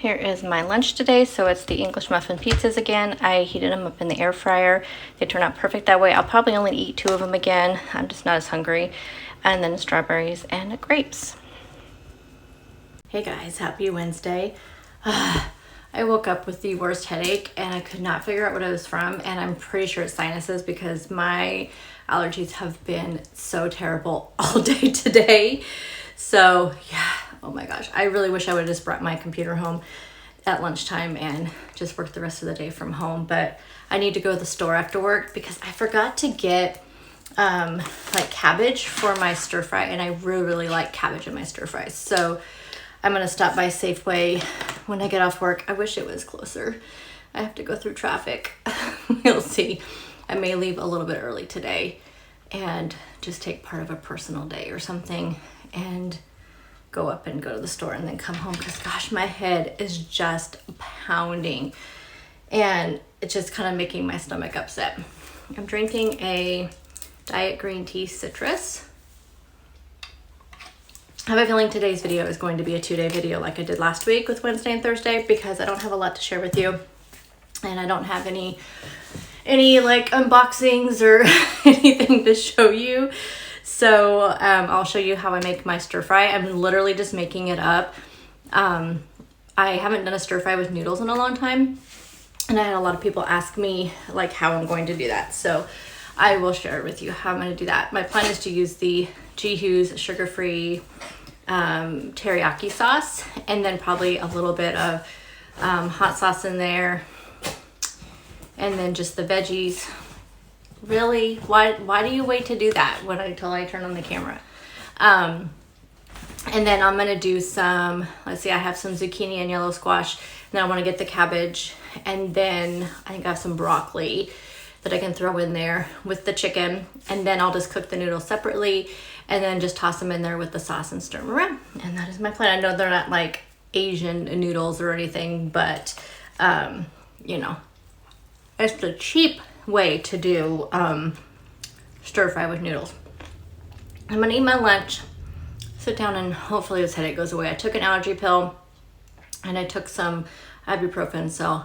Here is my lunch today. So it's the English muffin pizzas again. I heated them up in the air fryer. They turn out perfect that way. I'll probably only eat 2 of them again. I'm just not as hungry. And then strawberries and grapes. Hey guys, happy Wednesday. I woke up with the worst headache and I could not figure out what it was from, and I'm pretty sure it's sinuses because my allergies have been so terrible all day today. So yeah, oh my gosh, I really wish I would have just brought my computer home at lunchtime and just worked the rest of the day from home, but I need to go to the store after work because I forgot to get like cabbage for my stir fry, and I really like cabbage in my stir fries. So I'm gonna stop by Safeway when I get off work. I wish it was closer. I have to go through traffic. We'll see. I may leave a little bit early today and just take part of a personal day or something and go up and go to the store and then come home, because gosh, my head is just pounding and it's just kind of making my stomach upset. I'm drinking a diet green tea citrus. I have a feeling today's video is going to be a 2-day video like I did last week with Wednesday and Thursday, because I don't have a lot to share with you and I don't have any like unboxings or anything to show you. So I'll show you how I make my stir fry. I'm literally just making it up. I haven't done a stir fry with noodles in a long time, and I had a lot of people ask me like how I'm going to do that. So I will share with you how I'm going to do that. My plan is to use the G-Hughes sugar-free teriyaki sauce, and then probably a little bit of hot sauce in there, and then just the veggies. Really? Why do you wait to do that until I turn on the camera? And then I'm gonna do some, let's see, I have some zucchini and yellow squash, and then I want to get the cabbage, and then I think I have some broccoli that I can throw in there with the chicken, and then I'll just cook the noodles separately and then just toss them in there with the sauce and stir them around. And that is my plan. I know they're not like Asian noodles or anything, but you know, it's the cheap way to do stir fry with noodles. I'm gonna eat my lunch, sit down, and hopefully this headache goes away. I took an allergy pill and I took some ibuprofen, so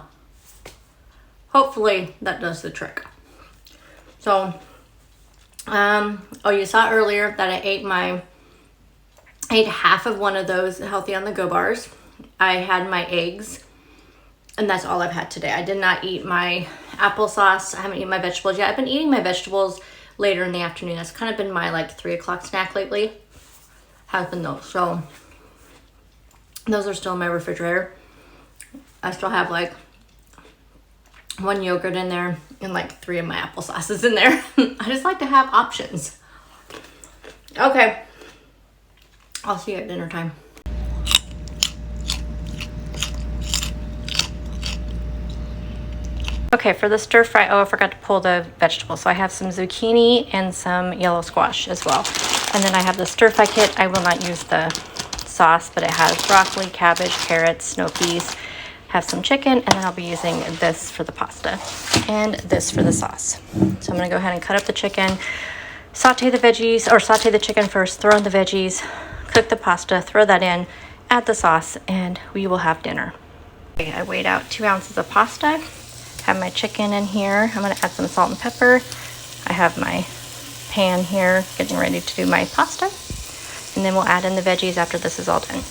hopefully that does the trick. So oh, you saw earlier that I ate half of one of those Healthy on the Go bars. I had my eggs, and that's all I've had today. I did not eat my applesauce. I haven't eaten my vegetables yet. I've been eating my vegetables later in the afternoon. That's kind of been my like 3 o'clock snack lately. Has been those. So those are still in my refrigerator. I still have like 1 yogurt in there and like 3 of my applesauces in there. I just like to have options. Okay. I'll see you at dinner time. Okay, for the stir fry, oh, I forgot to pull the vegetables. So I have some zucchini and some yellow squash as well. And then I have the stir fry kit. I will not use the sauce, but it has broccoli, cabbage, carrots, snow peas. Have some chicken, and then I'll be using this for the pasta and this for the sauce. So I'm gonna go ahead and cut up the chicken, saute the veggies, or saute the chicken first, throw in the veggies, cook the pasta, throw that in, add the sauce, and we will have dinner. Okay, I weighed out 2 ounces of pasta. Have my chicken in here. I'm gonna add some salt and pepper. I have my pan here getting ready to do my pasta, and then we'll add in the veggies after this is all done.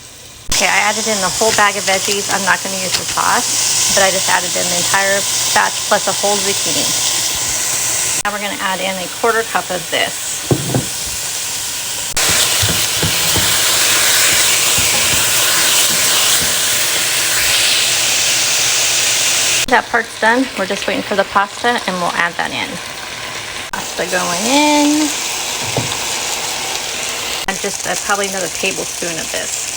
Okay, I added in the whole bag of veggies. I'm not gonna use the sauce, but I just added in the entire batch plus a whole zucchini. Now we're gonna add in a 1/4 cup of this. That part's done. We're just waiting for the pasta, and we'll add that in. Pasta going in. And just probably another tablespoon of this.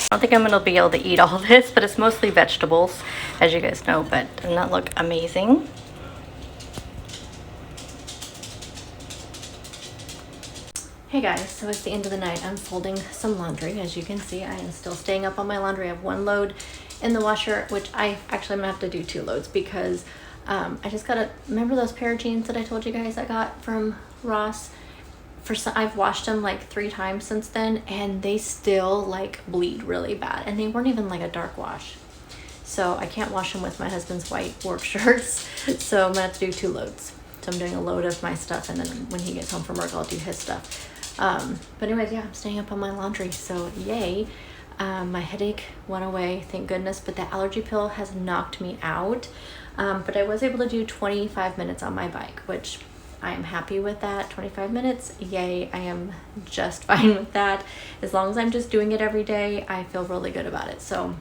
I don't think I'm gonna be able to eat all of this, but it's mostly vegetables, as you guys know, but doesn't that look amazing? Hey guys, so it's the end of the night. I'm folding some laundry. As you can see, I am still staying up on my laundry. I have 1 load in the washer, which I'm gonna have to do 2 loads because I just gotta, remember those pair of jeans that I told you guys I got from Ross? I've washed them like 3 times since then, and they still like bleed really bad, and they weren't even like a dark wash. So I can't wash them with my husband's white work shirts. So I'm gonna have to do 2 loads. So I'm doing a load of my stuff, and then when he gets home from work, I'll do his stuff. But anyways, yeah, I'm staying up on my laundry, so yay. My headache went away, thank goodness, but the allergy pill has knocked me out. But I was able to do 25 minutes on my bike, which I am happy with that. 25 minutes, yay, I am just fine with that. As long as I'm just doing it every day, I feel really good about it. So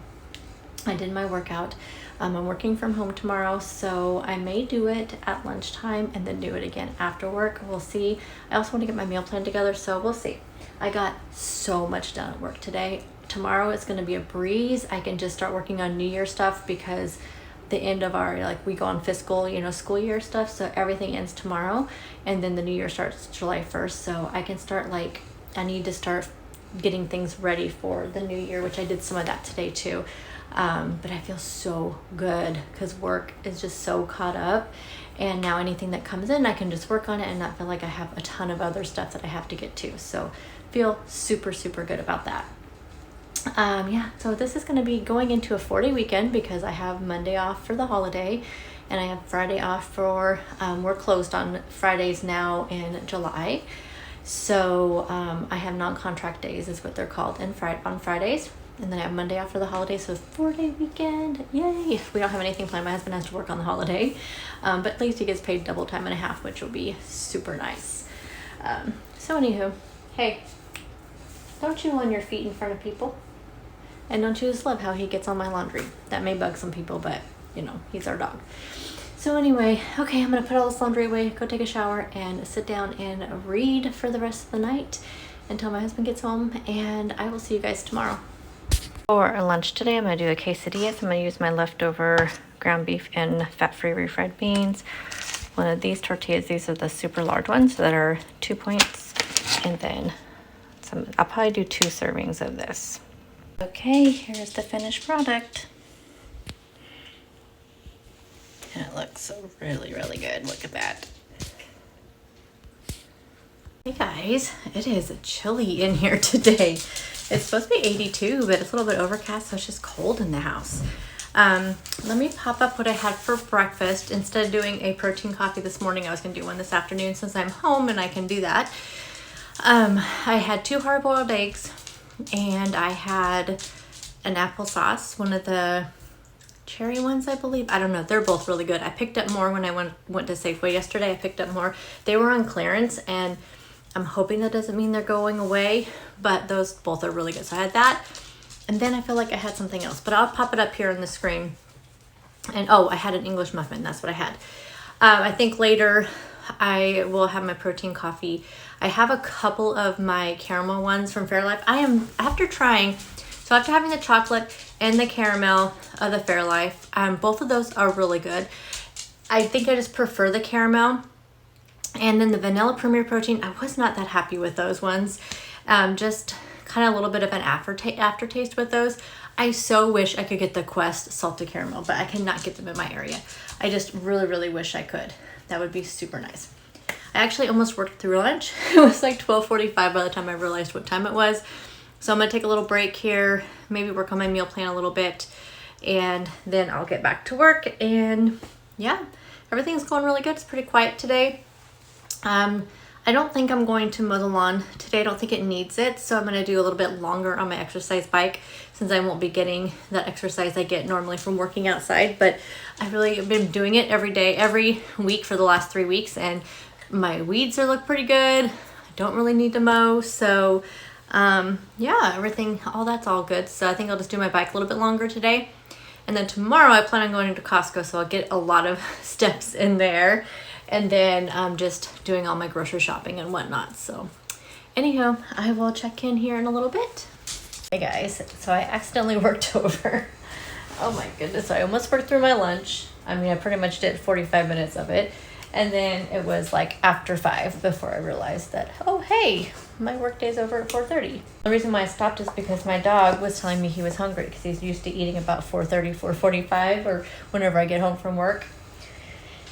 I did my workout. I'm working from home tomorrow, so I may do it at lunchtime and then do it again after work. We'll see. I also want to get my meal plan together, so we'll see. I got so much done at work today. Tomorrow it's going to be a breeze. I can just start working on New Year stuff because the end of our, like, we go on fiscal, school year stuff, so everything ends tomorrow, and then the new year starts July 1st, so I can start, like, I need to start getting things ready for the new year, which I did some of that today too. But I feel so good because work is just so caught up, and now anything that comes in I can just work on it and not feel like I have a ton of other stuff that I have to get to. So feel super good about that. Yeah, so this is going to be going into a 4-day weekend because I have Monday off for the holiday, and I have Friday off for, we're closed on Fridays now in July. So I have non-contract days is what they're called on Fridays. And then I have Monday off for the holiday, so 4-day weekend, yay! We don't have anything planned. My husband has to work on the holiday, but at least he gets paid double time and a half, which will be super nice. So anywho, hey, don't chew on your feet in front of people. And don't you just love how he gets on my laundry? That may bug some people, but he's our dog. So anyway, okay, I'm gonna put all this laundry away, go take a shower, and sit down and read for the rest of the night until my husband gets home, and I will see you guys tomorrow. For lunch today, I'm going to do a quesadilla. So I'm going to use my leftover ground beef and fat-free refried beans. One of these tortillas, these are the super large ones that are 2 points. And then I'll probably do 2 servings of this. Okay, here's the finished product. And it looks really good. Look at that. Hey guys, it is chilly in here today. It's supposed to be 82, but it's a little bit overcast, so it's just cold in the house. Let me pop up what I had for breakfast. Instead of doing a protein coffee this morning, I was going to do one this afternoon since I'm home and I can do that. I had 2 hard-boiled eggs, and I had an applesauce, one of the cherry ones, I believe. I don't know. They're both really good. I picked up more when I went to Safeway yesterday. I picked up more. They were on clearance, and I'm hoping that doesn't mean they're going away, but those both are really good. So I had that, and then I feel like I had something else, but I'll pop it up here on the screen. And oh, I had an English muffin. That's what I had. I think later I will have my protein coffee. I have a couple of my caramel ones from Fairlife. After having the chocolate and the caramel of the Fairlife, both of those are really good. I think I just prefer the caramel. And then the vanilla premier protein, I was not that happy with those ones. Just kind of a little bit of an aftertaste with those. I so wish I could get the Quest salted caramel, but I cannot get them in my area. I just really wish I could. That would be super nice. I actually almost worked through lunch. It was like 12:45 by the time I realized what time it was. So I'm gonna take a little break here, maybe work on my meal plan a little bit, and then I'll get back to work. And yeah, everything's going really good. It's pretty quiet today. I don't think I'm going to mow the lawn today. I don't think it needs it. So I'm going to do a little bit longer on my exercise bike since I won't be getting that exercise I get normally from working outside. But I really have been doing it every day, every week for the last 3 weeks. And my weeds look pretty good. I don't really need to mow. So, yeah, all that's all good. So I think I'll just do my bike a little bit longer today. And then tomorrow I plan on going into Costco. So I'll get a lot of steps in there. And then I'm just doing all my grocery shopping and whatnot. So anyhow, I will check in here in a little bit. Hey guys, so I accidentally worked over. Oh my goodness, I almost worked through my lunch. I mean, I pretty much did 45 minutes of it. And then it was like after 5 before I realized that, oh hey, my work day's over at 4:30. The reason why I stopped is because my dog was telling me he was hungry because he's used to eating about 4:30, 4:45 or whenever I get home from work.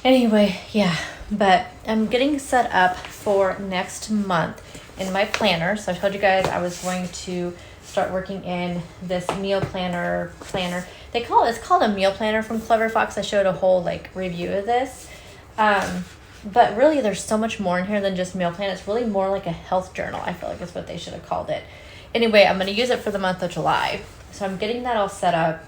Anyway, yeah, But I'm getting set up for next month in my planner. So I told you guys I was going to start working in this meal planner. It's called a meal planner from Clever Fox. I showed a whole like review of this. But really there's so much more in here than just meal plan. It's really more like a health journal. I feel like that's what they should have called it. Anyway, I'm going to use it for the month of July. So I'm getting that all set up.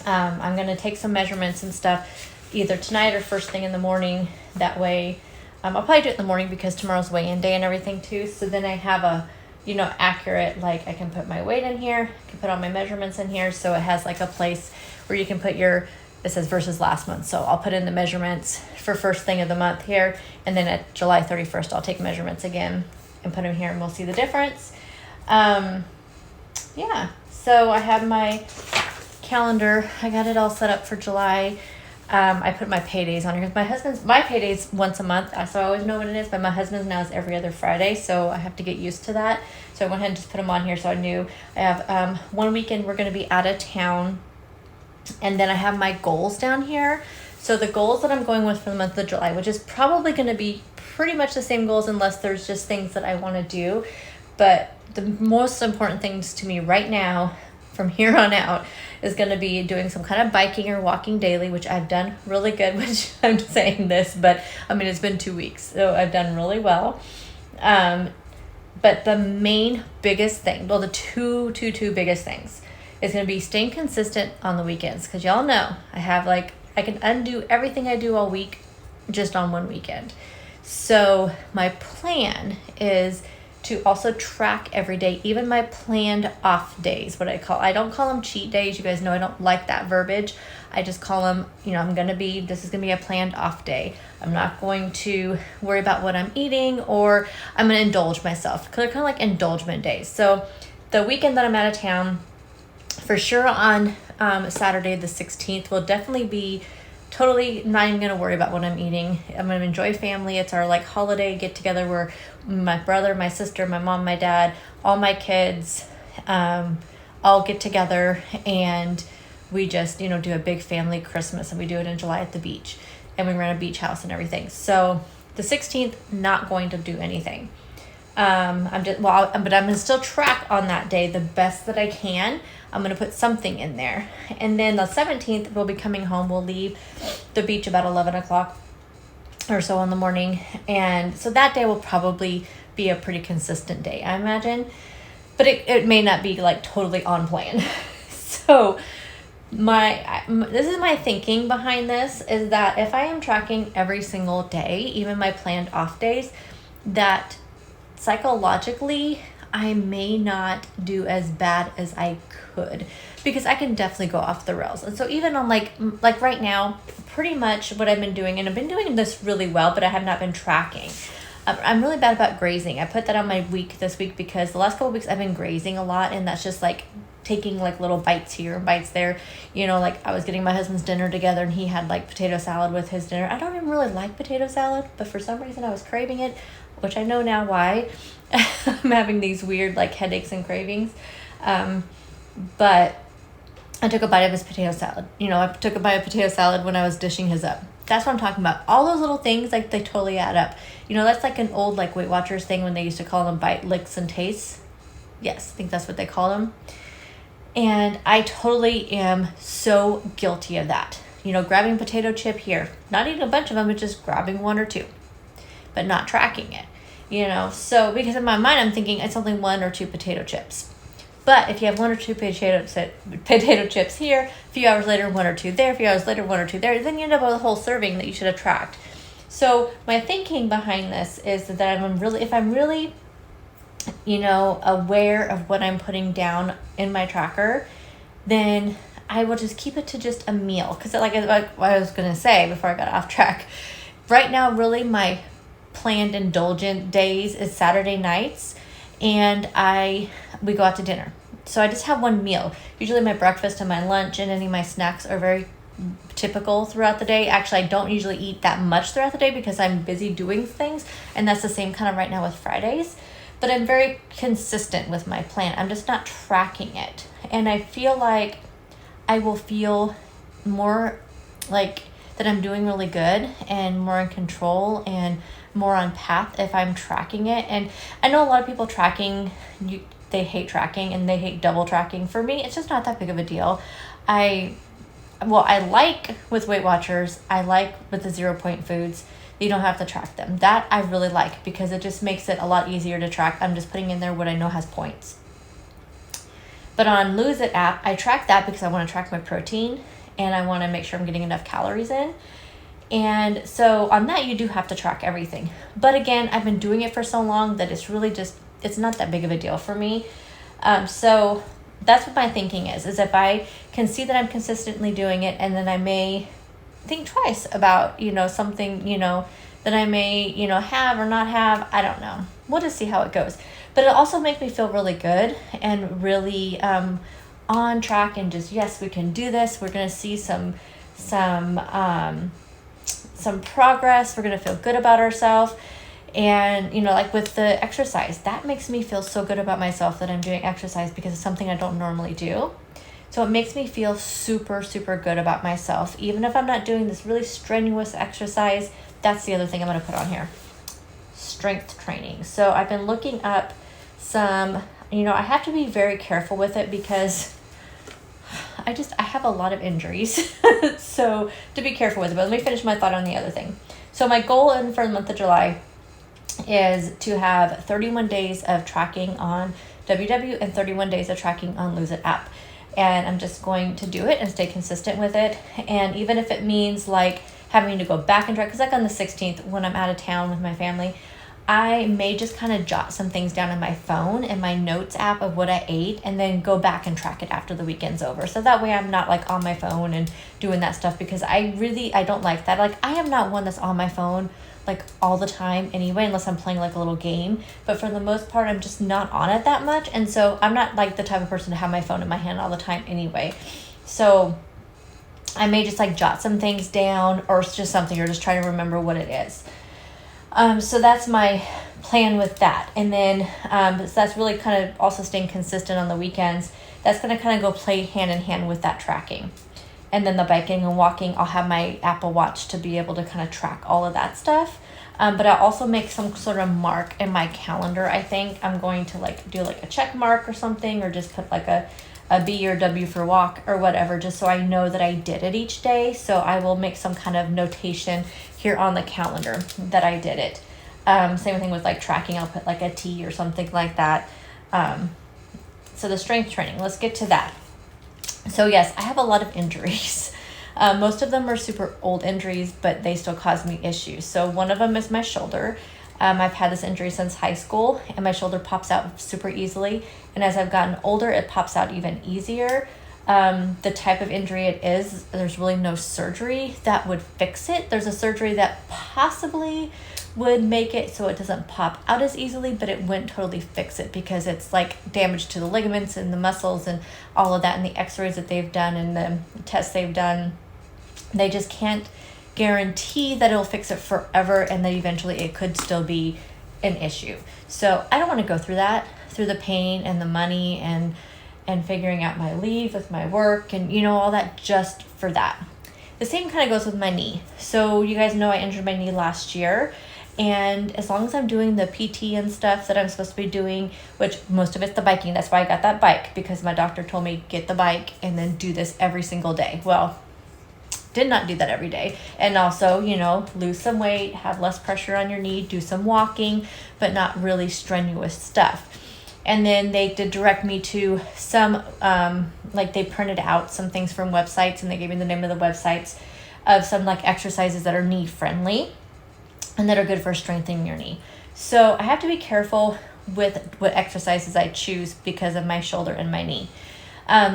I'm going to take some measurements and stuff either tonight or first thing in the morning. That way, I'll probably do it in the morning because tomorrow's weigh-in day and everything too. So then I have a, accurate, like I can put my weight in here, I can put all my measurements in here. So it has like a place where you can put it says versus last month. So I'll put in the measurements for first thing of the month here. And then at July 31st, I'll take measurements again and put them here and we'll see the difference. Yeah, so I have my calendar. I got it all set up for July. I put my paydays on here because my payday's once a month, so I always know what it is, but my husband's now is every other Friday, so I have to get used to that. So I went ahead and just put them on here so I knew. I have one weekend we're going to be out of town, and then I have my goals down here. So the goals that I'm going with for the month of July, which is probably going to be pretty much the same goals unless there's just things that I want to do. But the most important things to me right now, from here on out, is going to be doing some kind of biking or walking daily, which I've done really good, which I'm saying this, but I mean, it's been 2 weeks, so I've done really well. But the main biggest thing, well, the two biggest things is going to be staying consistent on the weekends. Cause y'all know I can undo everything I do all week just on one weekend. So my plan is to also track every day, even my planned off days, I don't call them cheat days. You guys know I don't like that verbiage. I just call them, this is gonna be a planned off day. I'm not going to worry about what I'm eating, or I'm gonna indulge myself. They're kind of like indulgement days. So the weekend that I'm out of town, for sure on Saturday the 16th, will definitely be totally not even gonna worry about what I'm eating. I'm gonna enjoy family. It's our like holiday get together where my brother, my sister, my mom, my dad, all my kids, all get together and we just, do a big family Christmas, and we do it in July at the beach, and we rent a beach house and everything. So the 16th, not going to do anything. But I'm gonna still track on that day the best that I can. I'm gonna put something in there, and then the 17th we'll be coming home. We'll leave the beach about 11 o'clock or so in the morning, and so that day will probably be a pretty consistent day, I imagine, but it may not be like totally on plan. So this is my thinking behind this, is that if I am tracking every single day, even my planned off days, that psychologically I may not do as bad as I could, because I can definitely go off the rails. And so even on like right now, pretty much what I've been doing, and I've been doing this really well, but I have not been tracking. I'm really bad about grazing. I put that on my week this week because the last couple of weeks I've been grazing a lot, and that's just like taking like little bites here and bites there. Like I was getting my husband's dinner together and he had like potato salad with his dinner. I don't even really like potato salad, but for some reason I was craving it, which I know now why. I'm having these weird like headaches and cravings. But I took a bite of his potato salad. I took a bite of potato salad when I was dishing his up. That's what I'm talking about. All those little things, like they totally add up. That's like an old like Weight Watchers thing when they used to call them bite, licks, and tastes. Yes, I think that's what they call them. And I totally am so guilty of that. Grabbing potato chip here, not eating a bunch of them, but just grabbing one or two, but not tracking it. So because in my mind I'm thinking it's only 1 or 2 potato chips. But if you have 1 or 2 potato chips here, a few hours later 1 or 2 there, a few hours later 1 or 2 there, then you end up with a whole serving that you should have tracked. So my thinking behind this is that if I'm really aware of what I'm putting down in my tracker, then I will just keep it to just a meal. Because like what I was going to say before I got off track, right now really my planned indulgent days is Saturday nights, and we go out to dinner. So I just have one meal. Usually my breakfast and my lunch and any of my snacks are very typical throughout the day. Actually, I don't usually eat that much throughout the day because I'm busy doing things, and that's the same kind of right now with Fridays. But I'm very consistent with my plan. I'm just not tracking it. And I feel like I will feel more like that I'm doing really good and more in control and more on path if I'm tracking it. And I know a lot of people they hate tracking and they hate double tracking. For me, it's just not that big of a deal. I like with Weight Watchers, I like with the 0 point foods, you don't have to track them. That I really like because it just makes it a lot easier to track. I'm just putting in there what I know has points. But on Lose It app, I track that because I want to track my protein and I want to make sure I'm getting enough calories in. And so on that, you do have to track everything. But again, I've been doing it for so long that it's really just, it's not that big of a deal for me. So that's what my thinking is if I can see that I'm consistently doing it, and then I may think twice about, something, that I may, have or not have. I don't know. We'll just see how it goes. But it also makes me feel really good and really on track and just, yes, we can do this. We're going to see some progress. We're going to feel good about ourselves. And, like with the exercise, that makes me feel so good about myself that I'm doing exercise because it's something I don't normally do. So it makes me feel super, super good about myself. Even if I'm not doing this really strenuous exercise, that's the other thing I'm going to put on here. Strength training. So I've been looking up some, I have to be very careful with it because I have a lot of injuries. So to be careful with it, but let me finish my thought on the other thing. So my goal for the month of July is to have 31 days of tracking on WW and 31 days of tracking on Lose It app. And I'm just going to do it and stay consistent with it. And even if it means like having to go back and track, because like on the 16th when I'm out of town with my family, I may just kind of jot some things down in my phone and my notes app of what I ate and then go back and track it after the weekend's over. So that way I'm not like on my phone and doing that stuff because I don't like that. Like I am not one that's on my phone like all the time anyway, unless I'm playing like a little game. But for the most part, I'm just not on it that much. And so I'm not like the type of person to have my phone in my hand all the time anyway. So I may just like jot some things down or it's just something or just try to remember what it is. So that's my plan with that. And then so that's really kind of also staying consistent on the weekends. That's going to kind of go play hand in hand with that tracking. And then the biking and walking, I'll have my Apple Watch to be able to kind of track all of that stuff. But I also make some sort of mark in my calendar. I think I'm going to like do like a check mark or something, or just put like a B or W for walk or whatever, just so I know that I did it each day. So I will make some kind of notation here on the calendar that I did it. Same thing with like tracking. I'll put like a T or something like that. So the strength training, let's get to that. So yes, I have a lot of injuries. Most of them are super old injuries, but they still cause me issues. So one of them is my shoulder. I've had this injury since high school, and my shoulder pops out super easily. And as I've gotten older, it pops out even easier. The type of injury it is, there's really no surgery that would fix it. There's a surgery that possibly would make it so it doesn't pop out as easily, but it wouldn't totally fix it because it's like damage to the ligaments and the muscles and all of that, and the x-rays that they've done and the tests they've done. They just can't guarantee that it'll fix it forever and that eventually it could still be an issue. So I don't want to go through that, through the pain and the money and figuring out my leave with my work and all that just for that. The same kind of goes with my knee. So you guys know I injured my knee last year. And as long as I'm doing the PT and stuff that I'm supposed to be doing, which most of it's the biking, that's why I got that bike, because my doctor told me get the bike and then do this every single day. Well, did not do that every day. And also, lose some weight, have less pressure on your knee, do some walking, but not really strenuous stuff. And then they did direct me to some, they printed out some things from websites and they gave me the name of the websites of some like exercises that are knee friendly and that are good for strengthening your knee. So I have to be careful with what exercises I choose because of my shoulder and my knee.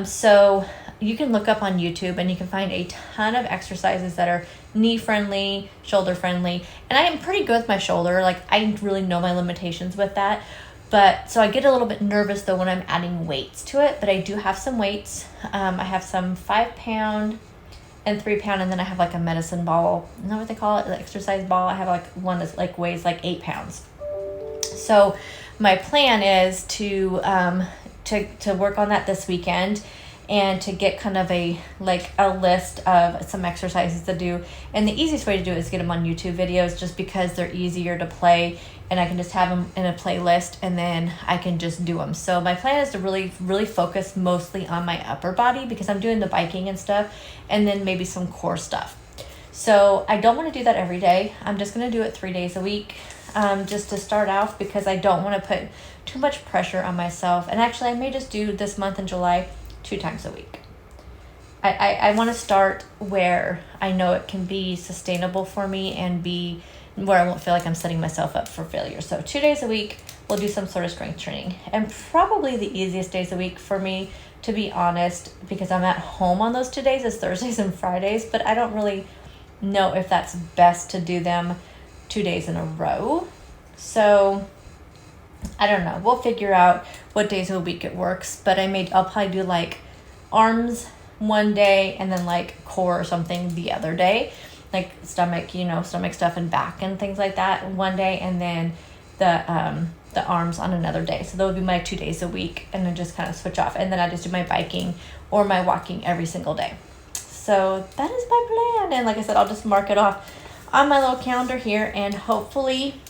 So you can look up on YouTube and you can find a ton of exercises that are knee friendly, shoulder friendly. And I am pretty good with my shoulder. Like I really know my limitations with that. But so I get a little bit nervous though when I'm adding weights to it, but I do have some weights. I have some 5-pound and 3-pound, and then I have like a medicine ball. Is that what they call it? The exercise ball. I have like one that's like weighs like 8 pounds. So my plan is to work on that this weekend and to get kind of a list of some exercises to do. And the easiest way to do it is get them on YouTube videos, just because they're easier to play and I can just have them in a playlist and then I can just do them. So my plan is to really focus mostly on my upper body, because I'm doing the biking and stuff, and then maybe some core stuff. So I don't want to do that every day. I'm just going to do it 3 days a week, just to start off, because I don't want to put too much pressure on myself. And actually I may just do this month in July 2 times a week. I want to start where I know it can be sustainable for me and be where I won't feel like I'm setting myself up for failure. So 2 days a week, we'll do some sort of strength training. And probably the easiest days a week for me, to be honest, because I'm at home on those 2 days, is Thursdays and Fridays. But I don't really know if that's best to do them 2 days in a row. So I don't know. We'll figure out what days of the week it works. But I'll probably do like arms one day and then like core or something the other day. Like stomach stuff and back and things like that one day, and then the arms on another day. So those will be my 2 days a week, and then just kind of switch off. And then I just do my biking or my walking every single day. So that is my plan. And like I said, I'll just mark it off on my little calendar here, and hopefully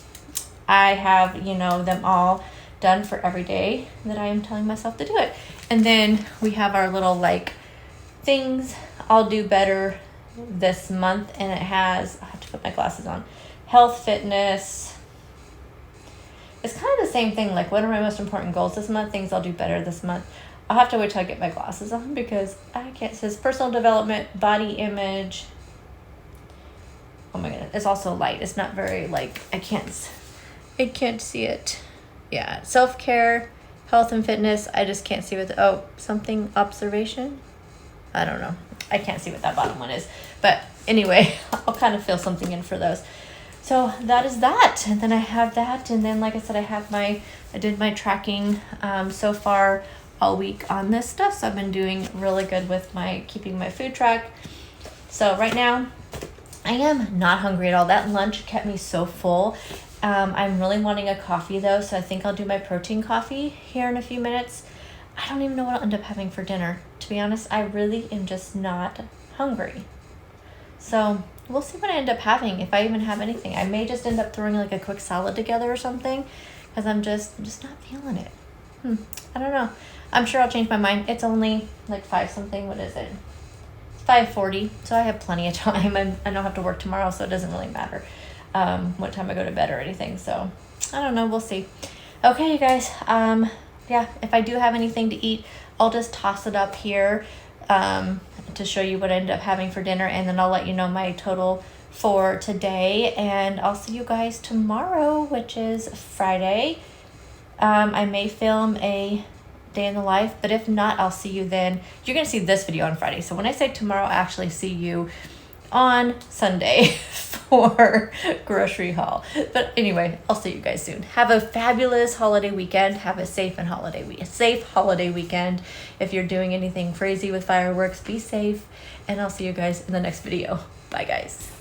I have, them all done for every day that I am telling myself to do it. And then we have our little things I'll do better this month, and it has, I have to put my glasses on, health, fitness. It's kind of the same thing, what are my most important goals this month, things I'll do better this month. I'll have to wait till I get my glasses on, because I can't. It says personal development, body image. Oh my goodness, it's also light. It's not very I can't see it. Yeah, self-care, health and fitness. I just can't see something observation. I don't know. I can't see what that bottom one is. But anyway, I'll kind of fill something in for those. So that is that. And then I have that. And then, like I said, I did my tracking so far all week on this stuff. So I've been doing really good with keeping my food track. So right now, I am not hungry at all. That lunch kept me so full. I'm really wanting a coffee though. So I think I'll do my protein coffee here in a few minutes. I don't even know what I'll end up having for dinner. To be honest, I really am just not hungry. So we'll see what I end up having, if I even have anything. I may just end up throwing a quick salad together or something, because I'm just not feeling it. I don't know. I'm sure I'll change my mind. It's only 5 something. What is it? It's 5:40, so I have plenty of time. I don't have to work tomorrow, so it doesn't really matter what time I go to bed or anything. So I don't know. We'll see. Okay, you guys. Yeah, if I do have anything to eat, I'll just toss it up here to show you what I ended up having for dinner, and then I'll let you know my total for today, and I'll see you guys tomorrow, which is Friday. I may film a day in the life, but if not, I'll see you then. You're going to see this video on Friday. So when I say tomorrow, I actually see you on Sunday for grocery haul. But anyway, I'll see you guys soon. Have a fabulous holiday weekend. Have a safe holiday weekend. If you're doing anything crazy with fireworks, be safe, and I'll see you guys in the next video. Bye guys.